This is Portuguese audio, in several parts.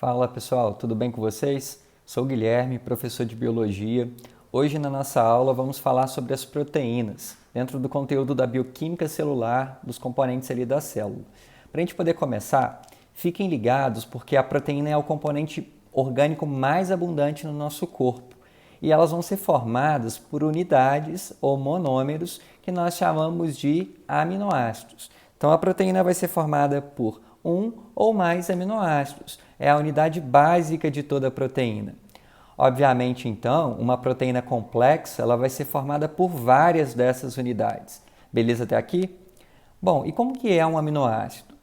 Fala pessoal, tudo bem com vocês? Sou o Guilherme, professor de Biologia. Hoje na nossa aula vamos falar sobre as proteínas, dentro do conteúdo da bioquímica celular, dos componentes ali da célula. Para a gente poder começar, fiquem ligados porque a proteína é o componente orgânico mais abundante no nosso corpo e elas vão ser formadas por unidades ou monômeros que nós chamamos de aminoácidos. Então a proteína vai ser formada por um ou mais aminoácidos. É a unidade básica de toda a proteína. Obviamente, então, uma proteína complexa ela vai ser formada por várias dessas unidades. Beleza até aqui? Bom, e como que é um aminoácido?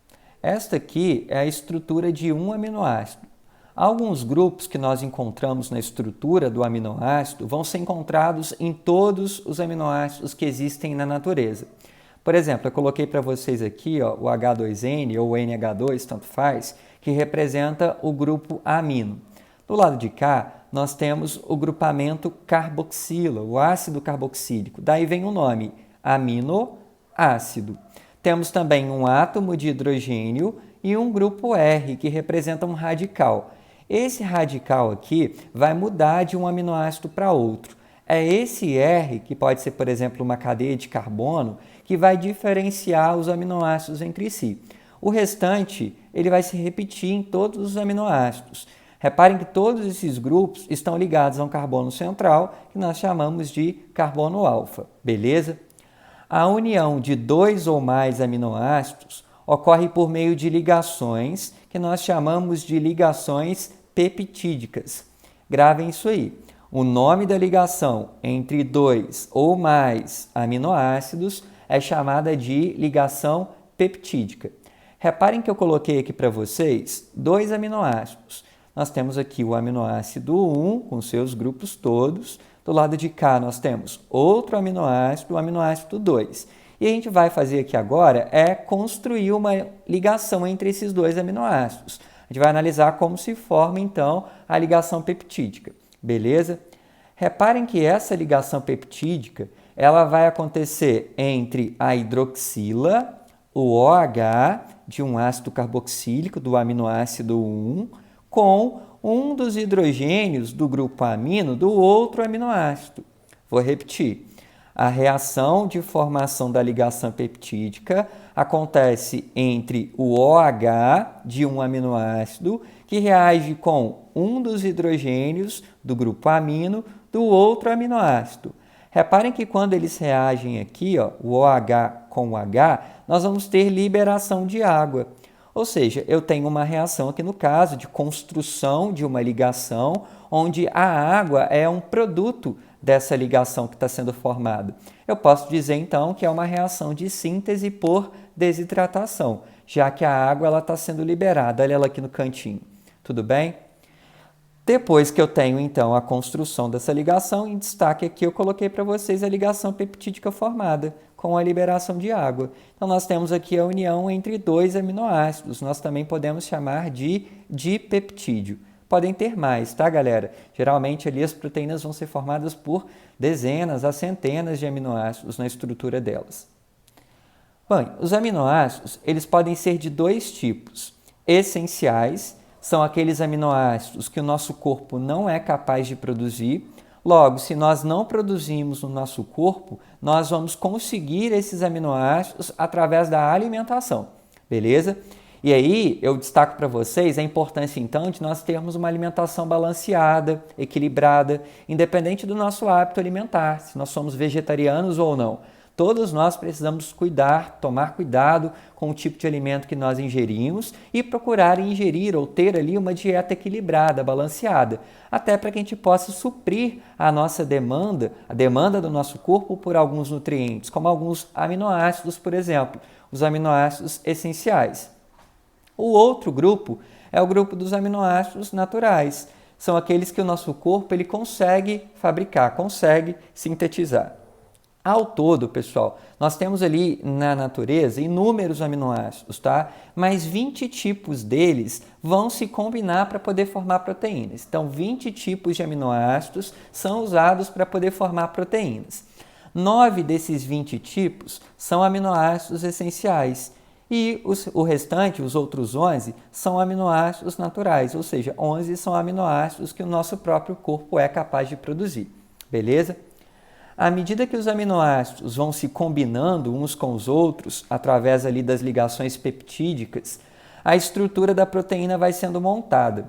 Esta aqui é a estrutura de um aminoácido. Alguns grupos que nós encontramos na estrutura do aminoácido vão ser encontrados em todos os aminoácidos que existem na natureza. Por exemplo, eu coloquei para vocês aqui o H2N ou NH2, tanto faz, que representa o grupo amino. Do lado de cá, nós temos o grupamento carboxila, o ácido carboxílico. Daí vem o nome, aminoácido. Temos também um átomo de hidrogênio e um grupo R, que representa um radical. Esse radical aqui vai mudar de um aminoácido para outro. É esse R, que pode ser, por exemplo, uma cadeia de carbono, que vai diferenciar os aminoácidos entre si. O restante, ele vai se repetir em todos os aminoácidos. Reparem que todos esses grupos estão ligados a um carbono central, que nós chamamos de carbono alfa, beleza? A união de dois ou mais aminoácidos ocorre por meio de ligações, que nós chamamos de ligações peptídicas. Gravem isso aí. O nome da ligação entre dois ou mais aminoácidos é chamada de ligação peptídica. Reparem que eu coloquei aqui para vocês dois aminoácidos. Nós temos aqui o aminoácido 1, com seus grupos todos. Do lado de cá, nós temos outro aminoácido, o aminoácido 2. E a gente vai fazer aqui agora é construir uma ligação entre esses dois aminoácidos. A gente vai analisar como se forma, então, a ligação peptídica. Beleza? Reparem que essa ligação peptídica ela vai acontecer entre a hidroxila, o OH, de um ácido carboxílico, do aminoácido 1, com um dos hidrogênios do grupo amino do outro aminoácido. Vou repetir. A reação de formação da ligação peptídica acontece entre o OH de um aminoácido que reage com um dos hidrogênios do grupo amino do outro aminoácido. Reparem que quando eles reagem aqui, o OH com o H, nós vamos ter liberação de água. Ou seja, eu tenho uma reação aqui no caso de construção de uma ligação, onde a água é um produto dessa ligação que está sendo formada. Eu posso dizer então que é uma reação de síntese por desidratação, já que a água está sendo liberada. Olha ela aqui no cantinho. Tudo bem? Depois que eu tenho, então, a construção dessa ligação, em destaque aqui eu coloquei para vocês a ligação peptídica formada com a liberação de água. Então, nós temos aqui a união entre dois aminoácidos. Nós também podemos chamar de dipeptídeo. Podem ter mais, tá, galera? Geralmente, ali as proteínas vão ser formadas por dezenas a centenas de aminoácidos na estrutura delas. Bom, os aminoácidos, eles podem ser de dois tipos. Essenciais, são aqueles aminoácidos que o nosso corpo não é capaz de produzir. Logo, se nós não produzimos no nosso corpo, nós vamos conseguir esses aminoácidos através da alimentação, beleza? E aí, eu destaco para vocês a importância, então, de nós termos uma alimentação balanceada, equilibrada, independente do nosso hábito alimentar, se nós somos vegetarianos ou não. Todos nós precisamos tomar cuidado com o tipo de alimento que nós ingerimos e procurar ingerir ou ter ali uma dieta equilibrada, balanceada, até para que a gente possa suprir a nossa demanda, a demanda do nosso corpo por alguns nutrientes, como alguns aminoácidos, por exemplo, os aminoácidos essenciais. O outro grupo é o grupo dos aminoácidos naturais. São aqueles que o nosso corpo ele consegue fabricar, consegue sintetizar. Ao todo, pessoal, nós temos ali na natureza inúmeros aminoácidos, tá? Mas 20 tipos deles vão se combinar para poder formar proteínas. Então, 20 tipos de aminoácidos são usados para poder formar proteínas. 9 desses 20 tipos são aminoácidos essenciais E o restante, os outros 11, são aminoácidos naturais, ou seja, 11 são aminoácidos que o nosso próprio corpo é capaz de produzir, beleza? À medida que os aminoácidos vão se combinando uns com os outros, através ali das ligações peptídicas, a estrutura da proteína vai sendo montada.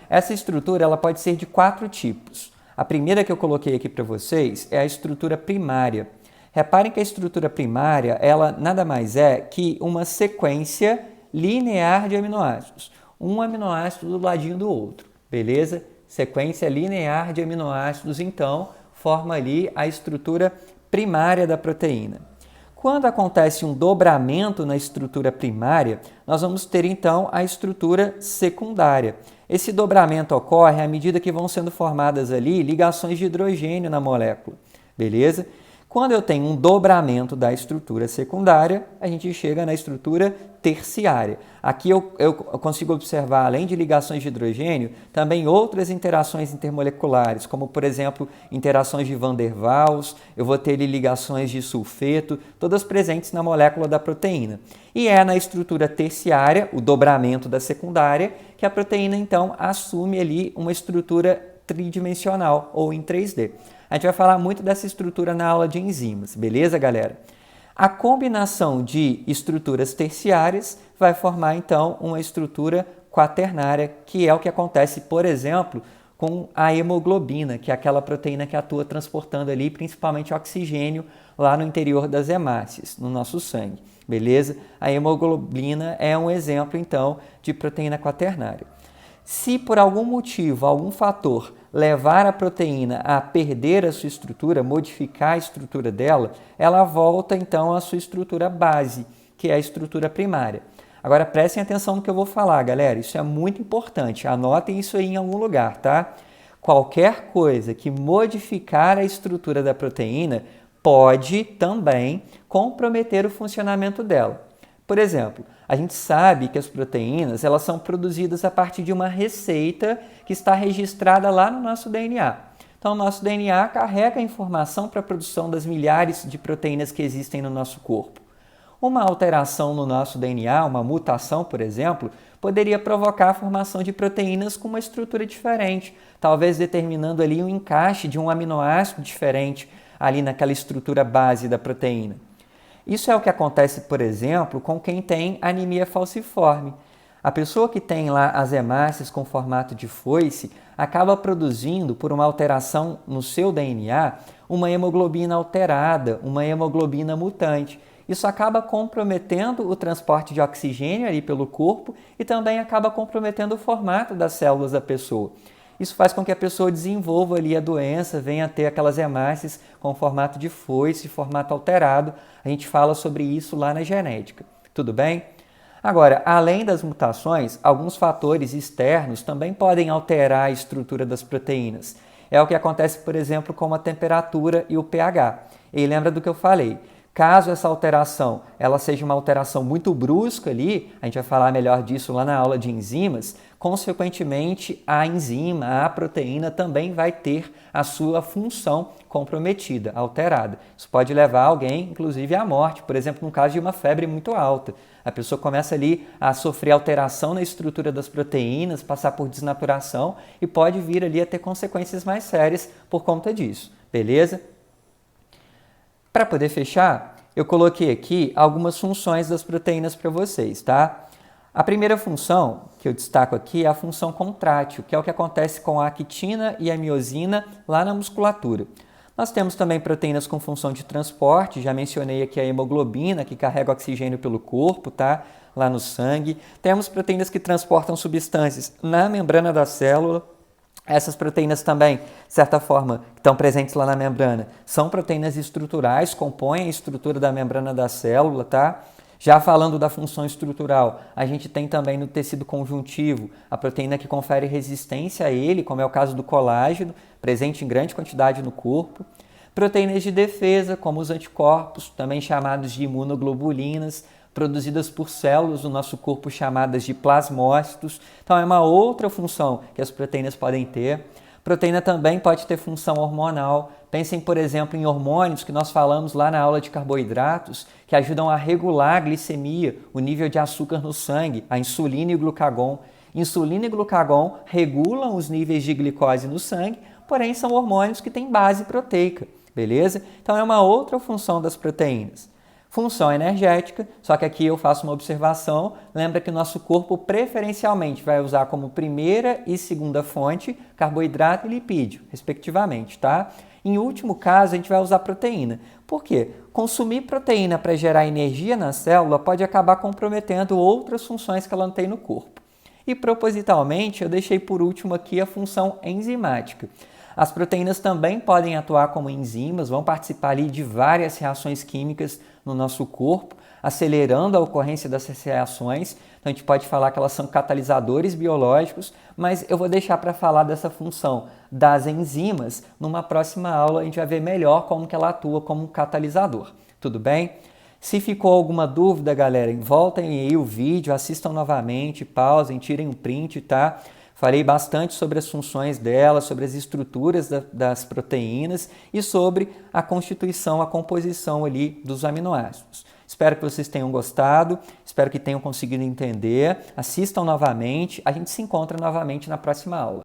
Essa estrutura ela pode ser de 4 tipos. A primeira que eu coloquei aqui para vocês é a estrutura primária. Reparem que a estrutura primária, ela nada mais é que uma sequência linear de aminoácidos. Um aminoácido do ladinho do outro, beleza? Sequência linear de aminoácidos, então, forma ali a estrutura primária da proteína. Quando acontece um dobramento na estrutura primária, nós vamos ter, então, a estrutura secundária. Esse dobramento ocorre à medida que vão sendo formadas ali ligações de hidrogênio na molécula, beleza? Quando eu tenho um dobramento da estrutura secundária, a gente chega na estrutura terciária. Aqui eu consigo observar, além de ligações de hidrogênio, também outras interações intermoleculares, como, por exemplo, interações de Van der Waals, eu vou ter ligações de sulfeto, todas presentes na molécula da proteína. E é na estrutura terciária, o dobramento da secundária, que a proteína, então, assume ali uma estrutura tridimensional, ou em 3D. A gente vai falar muito dessa estrutura na aula de enzimas, beleza, galera? A combinação de estruturas terciárias vai formar, então, uma estrutura quaternária, que é o que acontece, por exemplo, com a hemoglobina, que é aquela proteína que atua transportando ali, principalmente oxigênio, lá no interior das hemácias, no nosso sangue, beleza? A hemoglobina é um exemplo, então, de proteína quaternária. Se por algum motivo, algum fator, levar a proteína a perder a sua estrutura, modificar a estrutura dela, ela volta então à sua estrutura base, que é a estrutura primária. Agora prestem atenção no que eu vou falar, galera, isso é muito importante, anotem isso aí em algum lugar, tá? Qualquer coisa que modificar a estrutura da proteína pode também comprometer o funcionamento dela. Por exemplo, a gente sabe que as proteínas elas são produzidas a partir de uma receita que está registrada lá no nosso DNA. Então, o nosso DNA carrega a informação para a produção das milhares de proteínas que existem no nosso corpo. Uma alteração no nosso DNA, uma mutação, por exemplo, poderia provocar a formação de proteínas com uma estrutura diferente, talvez determinando ali um encaixe de um aminoácido diferente ali naquela estrutura base da proteína. Isso é o que acontece, por exemplo, com quem tem anemia falciforme. A pessoa que tem lá as hemácias com formato de foice acaba produzindo, por uma alteração no seu DNA, uma hemoglobina alterada, uma hemoglobina mutante. Isso acaba comprometendo o transporte de oxigênio ali pelo corpo e também acaba comprometendo o formato das células da pessoa. Isso faz com que a pessoa desenvolva ali a doença, venha a ter aquelas hemácias com formato de foice, formato alterado. A gente fala sobre isso lá na genética. Tudo bem? Agora, além das mutações, alguns fatores externos também podem alterar a estrutura das proteínas. É o que acontece, por exemplo, com a temperatura e o pH. E lembra do que eu falei? Caso essa alteração ela seja uma alteração muito brusca ali, a gente vai falar melhor disso lá na aula de enzimas, consequentemente a enzima, a proteína também vai ter a sua função comprometida, alterada. Isso pode levar alguém, inclusive, à morte, por exemplo, no caso de uma febre muito alta. A pessoa começa ali a sofrer alteração na estrutura das proteínas, passar por desnaturação e pode vir ali a ter consequências mais sérias por conta disso, beleza? Para poder fechar, eu coloquei aqui algumas funções das proteínas para vocês, tá? A primeira função que eu destaco aqui é a função contrátil, que é o que acontece com a actina e a miosina lá na musculatura. Nós temos também proteínas com função de transporte, já mencionei aqui a hemoglobina, que carrega oxigênio pelo corpo, tá? Lá no sangue. Temos proteínas que transportam substâncias na membrana da célula. Essas proteínas também, de certa forma, que estão presentes lá na membrana, são proteínas estruturais, compõem a estrutura da membrana da célula, tá? Já falando da função estrutural, a gente tem também no tecido conjuntivo a proteína que confere resistência a ele, como é o caso do colágeno, presente em grande quantidade no corpo. Proteínas de defesa, como os anticorpos, também chamados de imunoglobulinas, produzidas por células do nosso corpo chamadas de plasmócitos. Então, é uma outra função que as proteínas podem ter. Proteína também pode ter função hormonal. Pensem, por exemplo, em hormônios que nós falamos lá na aula de carboidratos, que ajudam a regular a glicemia, o nível de açúcar no sangue, a insulina e o glucagon. Insulina e glucagon regulam os níveis de glicose no sangue, porém são hormônios que têm base proteica, beleza? Então é uma outra função das proteínas. Função energética, só que aqui eu faço uma observação, lembra que o nosso corpo preferencialmente vai usar como primeira e segunda fonte carboidrato e lipídio, respectivamente, tá? Em último caso, a gente vai usar proteína. Por quê? Consumir proteína para gerar energia na célula pode acabar comprometendo outras funções que ela tem no corpo. E propositalmente, eu deixei por último aqui a função enzimática. As proteínas também podem atuar como enzimas, vão participar ali de várias reações químicas no nosso corpo, acelerando a ocorrência dessas reações. Então a gente pode falar que elas são catalisadores biológicos, mas eu vou deixar para falar dessa função das enzimas numa próxima aula, a gente vai ver melhor como que ela atua como um catalisador. Tudo bem? Se ficou alguma dúvida, galera, voltem aí o vídeo, assistam novamente, pausem, tirem um print, tá? Falei bastante sobre as funções delas, sobre as estruturas das proteínas e sobre a constituição, a composição ali dos aminoácidos. Espero que vocês tenham gostado, espero que tenham conseguido entender. Assistam novamente, a gente se encontra novamente na próxima aula.